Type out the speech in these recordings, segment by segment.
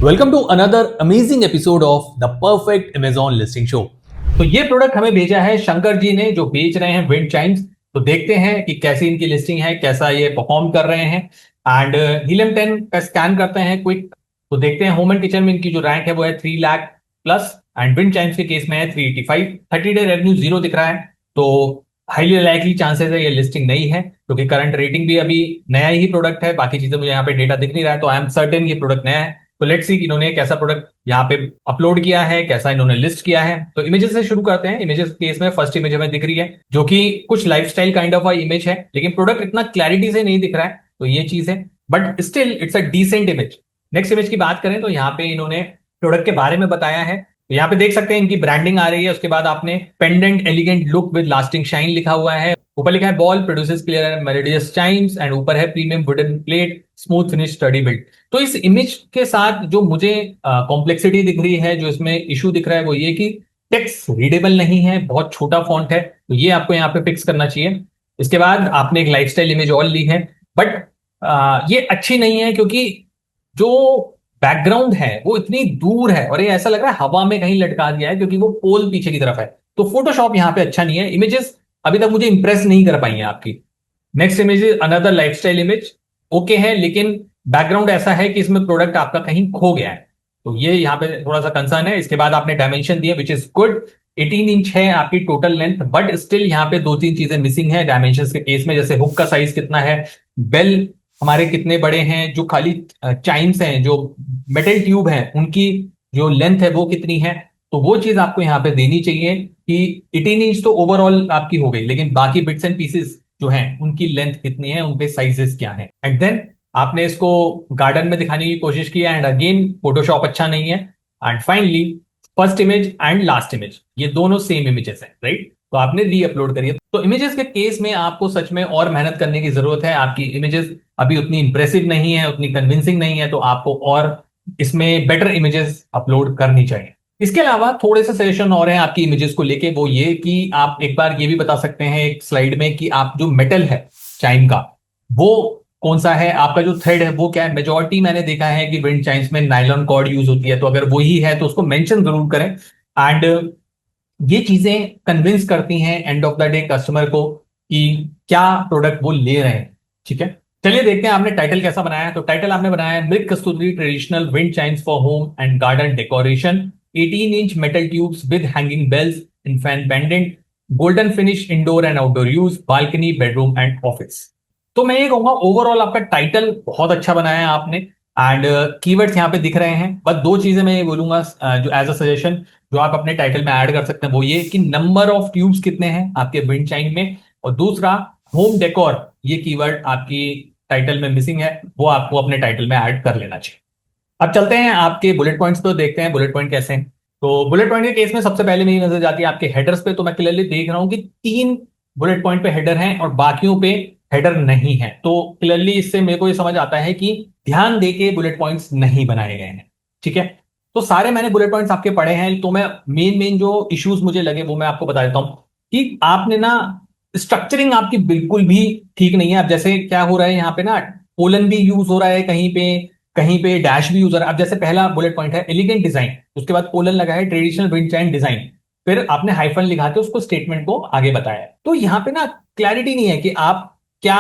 Welcome to another amazing episode of the perfect Amazon listing show. तो ये product हमें भेजा है शंकर जी ने, जो बेच रहे हैं विंड चाइम्स। तो देखते हैं कि कैसी इनकी लिस्टिंग है, कैसा ये परफॉर्म कर रहे हैं। एंड हीलियम 10 का स्कैन करते हैं क्विक। तो देखते हैं होम एंड किचन में इनकी जो रैंक है वो है 3 lakh plus, and wind Chimes के केस में है 385। 30 डे रेवेन्यू जीरो दिख रहा है, तो हाईली लाइकली चांसेस है ये लिस्टिंग नहीं है, क्योंकि करंट रेटिंग भी अभी नया ही प्रोडक्ट है। बाकी चीजें मुझे यहाँ पे डेटा दिख नहीं रहा है, तो आई एम सर्टेन ये प्रोडक्ट नया है। तो लेट्स सी इन्होंने कैसा प्रोडक्ट यहाँ पे अपलोड किया है, कैसा इन्होंने लिस्ट किया है। तो इमेजेस से शुरू करते हैं। इमेजेस केस में फर्स्ट इमेज हमें दिख रही है, जो कि कुछ लाइफस्टाइल काइंड ऑफ इमेज है, लेकिन प्रोडक्ट इतना क्लैरिटी से नहीं दिख रहा है, तो ये चीज है। But still it's a decent image. Next image की बात करें तो यहाँ पे इन्होंने प्रोडक्ट के बारे में बताया है। तो यहाँ पे देख सकते हैं इनकी ब्रांडिंग आ रही है। उसके बाद आपने pendant elegant look with lasting shine लिखा हुआ है। ऊपर लिखा है ball produces clear and melodious Chimes, and ऊपर है premium wooden plate smooth finish study build. तो इस इमेज के साथ जो मुझे कॉम्प्लेक्सिटी दिख रही है, जो इसमें इशू दिख रहा है, वो ये कि टेक्स्ट रीडेबल नहीं है, बहुत छोटा फॉन्ट है। तो ये आपको यहाँ पे फिक्स करना चाहिए। इसके बाद आपने एक लाइफस्टाइल इमेज और ली है, बट ये अच्छी नहीं है, क्योंकि जो बैकग्राउंड है वो इतनी दूर है और ये ऐसा लग रहा है हवा में कहीं लटका दिया है, क्योंकि वो पोल पीछे की तरफ है। तो फोटोशॉप यहाँ पे अच्छा नहीं है। इमेजेस अभी तक मुझे इंप्रेस नहीं कर पाई है आपकी। Next image is another lifestyle image. Okay है, लेकिन बैकग्राउंड ऐसा है कि इसमें प्रोडक्ट आपका कहीं खो गया है, तो ये यहाँ पे थोड़ा सा कंसर्न है। इसके बाद आपने डायमेंशन दिए विच इज गुड। 18 इंच है आपकी टोटल लेंथ, बट स्टिल यहाँ पे दो तीन चीजें मिसिंग है डायमेंशन के केस में, जैसे हुक का साइज कितना है, बेल हमारे कितने बड़े हैं, जो खाली चाइम्स हैं, जो मेटल ट्यूब है, उनकी जो लेंथ है वो कितनी है। तो वो चीज आपको यहाँ पे देनी चाहिए कि 18 इंच तो ओवरऑल आपकी हो गई, लेकिन बाकी बिट्स एंड पीसेस जो हैं उनकी लेंथ कितनी है, उनके साइजेस क्या है। एंड देन आपने इसको गार्डन में दिखाने की कोशिश की, एंड अगेन फोटोशॉप अच्छा नहीं है। And finally first image and last image ये दोनों सेम इमेजेस हैं, राइट। तो आपने री अपलोड करी है। तो इमेजेस के केस में आपको सच में और मेहनत करने की जरूरत है। आपकी इमेजेस अभी उतनी इंप्रेसिव नहीं है, उतनी कन्विंसिंग नहीं है, तो आपको और इसमें बेटर इमेजेस अपलोड करनी चाहिए। इसके अलावा थोड़े से सजेशन और हैं आपकी इमेजेस को लेके, वो ये कि आप एक बार ये भी बता सकते हैं एक स्लाइड में कि आप जो मेटल है चाइम का वो कौन सा है, आपका जो थ्रेड है वो क्या है। मेजॉरिटी मैंने देखा है कि विंड चाइम्स में नाइलॉन कॉर्ड यूज होती है, तो अगर वही है तो उसको मेंशन जरूर करें। एंड ये चीजें कन्विंस करती हैं end of the day customer को कि क्या प्रोडक्ट वो ले रहे हैं। ठीक है, चलिए देखते हैं आपने टाइटल कैसा बनाया है। तो टाइटल आपने बनाया है Mrig Kasturi traditional wind chimes for home and garden decoration, 18 inch metal tubes with hanging bells in fan pendant, golden finish indoor and outdoor use, balcony bedroom and office. तो मैं ये कहूंगा ओवरऑल आपका टाइटल बहुत अच्छा बनाया है आपने, एंड कीवर्ड्स यहाँ पे दिख रहे हैं। बस दो चीजें मैं ये बोलूंगा जो एज अ सजेशन जो आप अपने टाइटल में ऐड कर सकते हैं, वो ये कि नंबर ऑफ ट्यूब्स कितने हैं आपके विंड चाइम में, और दूसरा होम डेकोर, ये कीवर्ड आपकी टाइटल में मिसिंग है, वो आपको अपने टाइटल में ऐड कर लेना चाहिए। अब चलते हैं आपके बुलेट पॉइंट्स पे, देखते हैं बुलेट पॉइंट कैसे हैं। तो बुलेट पॉइंट के केस में सबसे पहले मेरी नजर जाती है आपके हेडर्स पे। तो मैं क्लियरली देख रहा हूं कि 3 बुलेट पॉइंट पे हेडर हैं और बाकियों पे हेडर नहीं है। तो क्लियरली इससे मेरे को ये समझ आता है कि ध्यान देके बुलेट पॉइंट्स नहीं बनाए गए हैं। ठीक है, तो सारे मैंने बुलेट पॉइंट्स आपके पढ़े हैं। तो मैं मेन मेन जो इश्यूज मुझे लगे वो मैं आपको बता देता हूं कि आपने ना स्ट्रक्चरिंग आपकी बिल्कुल भी ठीक नहीं है। अब जैसे क्या हो रहा है यहाँ पे ना, कोलन भी यूज हो रहा है कहीं पे डैश भी यूज हो रहा है। अब जैसे पहला बुलेट पॉइंट है एलिगेंट डिजाइन, उसके बाद कोलन लगा है ट्रेडिशनल विंड चाइम डिजाइन, फिर आपने हाइफन लिखा के उसको स्टेटमेंट को आगे बताया। तो यहाँ पे ना क्लैरिटी नहीं है कि आप क्या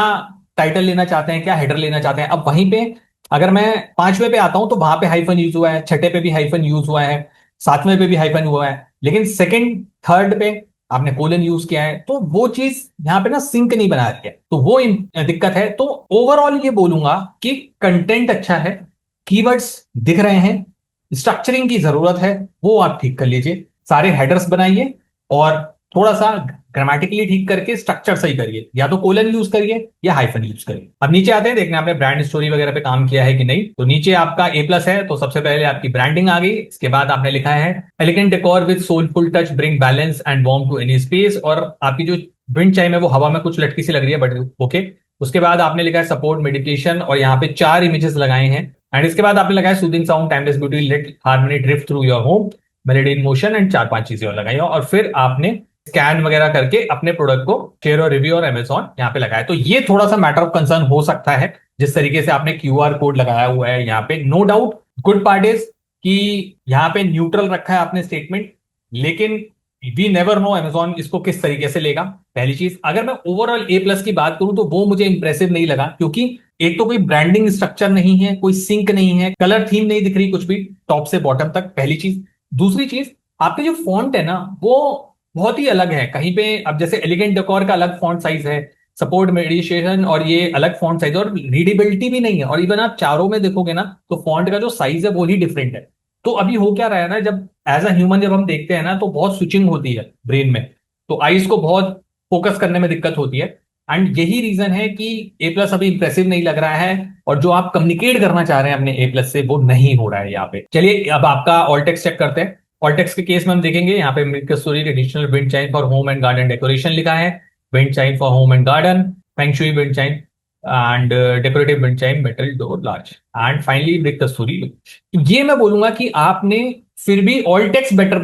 टाइटल लेना चाहते हैं, क्या हेडर लेना चाहते हैं। अब वहीं पे अगर मैं 5वें पे आता हूं तो वहां पे हाइफन यूज हुआ है, 6ठे पे भी हाइफन यूज हुआ है, 7वें पे भी हाइफन हुआ है, लेकिन सेकंड थर्ड पे आपने कोलन यूज किया है। तो वो चीज यहाँ पे ना सिंक नहीं बना रही है, तो वो दिक्कत है। तो ओवरऑल ये बोलूंगा कि कंटेंट अच्छा है, कीवर्ड्स दिख रहे हैं, स्ट्रक्चरिंग की जरूरत है, वो आप ठीक कर लीजिए। सारे हेडर्स बनाइए और थोड़ा सा ग्रामेटिकली ठीक करके स्ट्रक्चर सही करिए, या तो कोलन यूज करिए या हाइफन यूज करिए। अब नीचे आते हैं, देखना आपने ब्रांड स्टोरी वगैरह पे काम किया है कि नहीं। तो नीचे आपका A+ है, तो सबसे पहले आपकी ब्रांडिंग आ गई। इसके बाद आपने लिखा है elegant decor with soulful touch bring balance and warm to any space, और आपकी जो विंड चाइम है वो हवा में कुछ लटकी सी लग रही है, बट ओके। उसके बाद आपने लिखा है सपोर्ट मेडिटेशन, और यहाँ पे 4 इमेजेस लगाए हैं। एंड इसके बाद आपने लगाया soothing sound timeless beauty let harmony drift through your home, melody in motion, and 4-5 चीजें और लगाई। और फिर आपने स्कैन वगैरह करके अपने प्रोडक्ट को शेयर और रिव्यू और अमेजॉन यहाँ पे लगाया। तो ये थोड़ा सा मैटर ऑफ कंसर्न हो सकता है, जिस तरीके से आपने QR कोड लगाया हुआ है यहाँ पे। No doubt good part is कि यहां पे न्यूट्रल रखा है आपने स्टेटमेंट, लेकिन वी नेवर नो अमेजॉन इसको किस तरीके से लेगा। पहली चीज, अगर मैं ओवरऑल ए प्लस की बात करूं तो वो मुझे इंप्रेसिव नहीं लगा, क्योंकि एक तो कोई ब्रांडिंग स्ट्रक्चर नहीं है, कोई सिंक नहीं है, कलर थीम नहीं दिख रही कुछ भी टॉप से बॉटम तक, पहली चीज। दूसरी चीज, आपके जो फॉन्ट है ना वो बहुत ही अलग है। कहीं पे अब जैसे एलिगेंट डेकोर का अलग फॉन्ट साइज है, सपोर्ट मेडिटेशन और ये अलग फॉन्ट साइज, और रीडेबिलिटी भी नहीं है। और इवन आप चारों में देखोगे ना तो फॉन्ट का जो साइज है वो ही डिफरेंट है। तो अभी हो क्या रहा है ना, जब एज अ ह्यूमन जब हम देखते हैं ना तो बहुत स्विचिंग होती है ब्रेन में, तो आईज को बहुत फोकस करने में दिक्कत होती है। एंड यही रीजन है कि ए प्लस अभी इंप्रेसिव नहीं लग रहा है, और जो आप कम्युनिकेट करना चाह रहे हैं अपने ए प्लस से वो नहीं हो रहा है यहाँ पे। चलिए अब आपका ऑल टेक्स्ट चेक करते हैं। ऑल टेक्स्ट के केस में हम देखेंगे यहाँ पे milk Kasturi traditional wind chime for home and garden decoration लिखा है, wind chime for home and garden, feng shui wind chime and decorative wind chime metal door large, and finally milk Kasturi. ये मैं बोलूंगा कि आपने फिर भी ऑल टेक्स्ट बेटर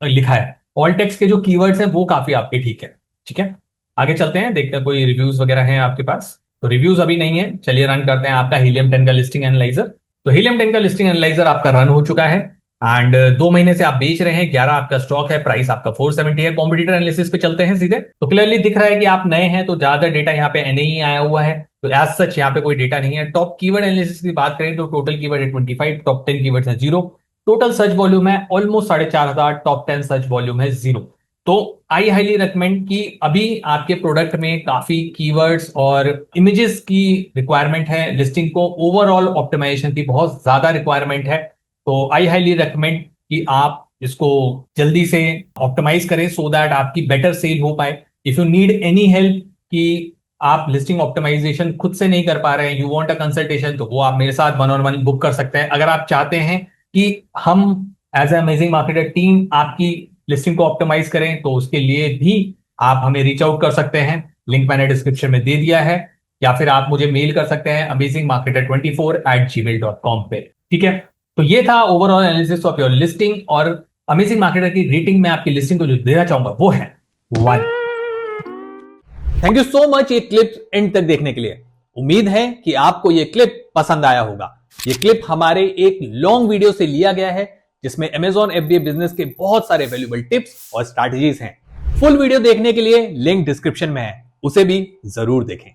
लिखा है। ऑल टेक्स्ट के जो कीवर्ड्स हैं वो काफी आपके ठीक है। ठीक है, आगे चलते हैं, देखते हैं कोई रिव्यूज वगैरह हैं आपके पास। तो रिव्यूज अभी नहीं है, चलिए रन करते हैं आपका हीलियम 10 का लिस्टिंग एनालाइजर। तो हीलियम 10 का लिस्टिंग एनालाइजर आपका रन हो चुका है एंड 2 महीने से आप बेच रहे हैं, 11 आपका स्टॉक है, प्राइस आपका 470 है। कॉम्पिटिटर एनालिसिस पे चलते हैं सीधे, तो क्लियरली दिख रहा है कि आप नए हैं, तो ज्यादा डेटा यहाँ पे नहीं आया हुआ है, तो एज सच यहाँ पे कोई डेटा नहीं है। टॉप कीवर्ड एनालिसिस की बात करें तो टोटल कीवर्ड है 25, टॉप 10 कीवर्ड्स है 0, टोटल सर्च वॉल्यूम है ऑलमोस्ट 4,500, टॉप 10 सर्च वॉल्यूम है 0। तो आई हाईली रिकमेंड कि अभी आपके प्रोडक्ट में काफी कीवर्ड्स और इमेजेस की रिक्वायरमेंट है, लिस्टिंग को ओवरऑल ऑप्टिमाइजेशन की बहुत ज्यादा रिक्वायरमेंट है। तो आई हाईली रिकमेंड कि आप इसको जल्दी से ऑप्टिमाइज करें सो दैट आपकी बेटर सेल हो पाए। If you need any help कि आप लिस्टिंग ऑप्टिमाइजेशन खुद से नहीं कर पा रहे हैं, यू वांट अ कंसल्टेशन, तो वो आप मेरे साथ 1-on-1 बुक कर सकते हैं। अगर आप चाहते हैं कि हम as a amazing marketer team आपकी लिस्टिंग को ऑप्टिमाइज करें तो उसके लिए भी आप हमें रीच आउट कर सकते हैं, लिंक मैंने डिस्क्रिप्शन में दे दिया है, या फिर आप मुझे मेल कर सकते हैं amazingmarketer24@gmail.com पे। ठीक है, तो ये था overall analysis of your listing, और अमेजिंग मार्केटर की रेटिंग में आपकी लिस्टिंग को जो देना चाहूंगा वो है 1। थैंक यू सो मच ये क्लिप एंड तक देखने के लिए। उम्मीद है कि आपको ये क्लिप पसंद आया होगा। ये क्लिप हमारे एक लॉन्ग वीडियो से लिया गया है जिसमें Amazon FBA बिजनेस के बहुत सारे वैल्यूएबल टिप्स और स्ट्रैटेजीज हैं। फुल वीडियो देखने के लिए लिंक डिस्क्रिप्शन में है, उसे भी जरूर देखें।